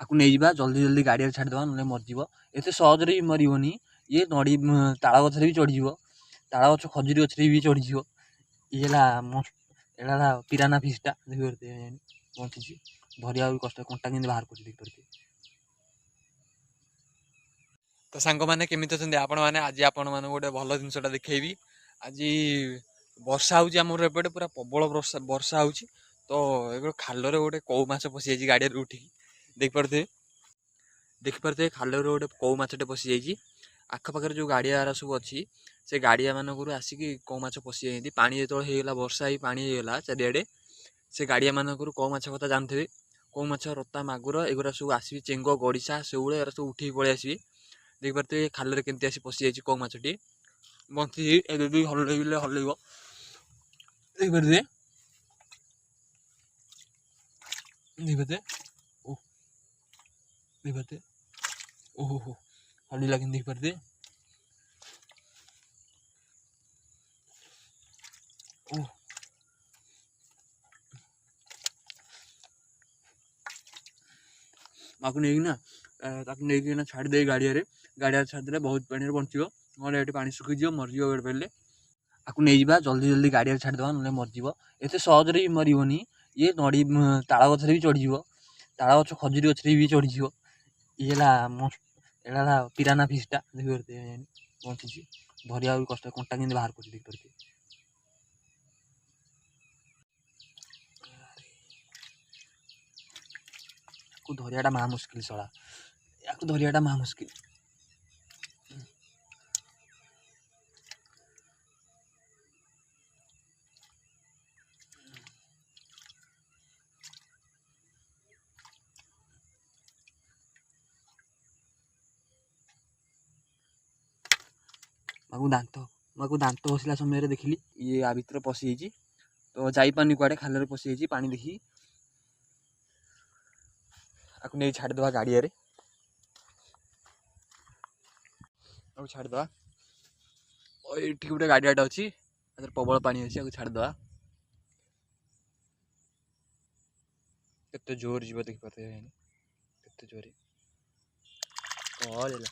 आपको नहीं जा जल्दी जल्दी गाड़ी छाड़देवा ना मरज एत सहजरे भी मरबनी ये नड़ी ताल गचर भी चढ़ीज ताल गच खजुरी गचर भी चढ़ीज ये पिराना फिसटा देखिए बची धरिया भी कष्ट कंटा कि बाहर कर देखिए। तो सांग मैंने केमी अच्छा आपण मैंने आज आपण मान गोटे भल जिनसा देखी आज वर्षा हूँ आमर एपटे पूरा प्रबल वर्षा हो तो ये खालरे गोटे कौ माछ पशि जाइए गाड़ी उठिकी देखिपे खाल गोटे कौ माछटे पशि जा आखपाखे जो गाड़िया सब अच्छी से गाड़िया मानक आसिक कौ माछ पशि जाती पानी जो होगा वर्षा ही पानी होगा चारिड़े से गाड़िया मानक कौ माछ कथा जानते कौ माछ रता मागुर एगुरा सब आसवे चेंग गड़िशा से सब उठे पलि आसवे देखिपे खाल केमती आसी पशि जाइए कौ माछटी बंची हल हल देखिपे देखिपे ओ देखिपे ओहो हल्दी लगे देखिपे ओह नहीं छाड़दे गाड़िया छाड़दे बहुत पानी बंचो ना पानी सुखीज मरज पे आपको नहीं जा जल्दी जल्दी गाड़ी छाड़देवा ना मरज एत सहजरे भी मरबनी ये नड़ी ताल गचर भी चढ़ीज ताल गच खजुरी गचर भी चढ़ीज ये पिराना फिसटा देखिए बची धरिया भी कष्ट कंटा कि बाहर कर देखिए। धरियाटा महा मुस्किल सला या धरियाटा महा मुस्किल दांत बसला समय देखिली ये आ भर पशि जाइए तो जापानी कुआड़े खाल पशि जाइए पानी देखी आपको नहीं छाड़देवा गाड़िया छाड़देवा ये गोटे गाड़ियाटे अच्छी प्रबल पानी अच्छी छाड़देवा केते जोर जीव देखिए केते जोर कल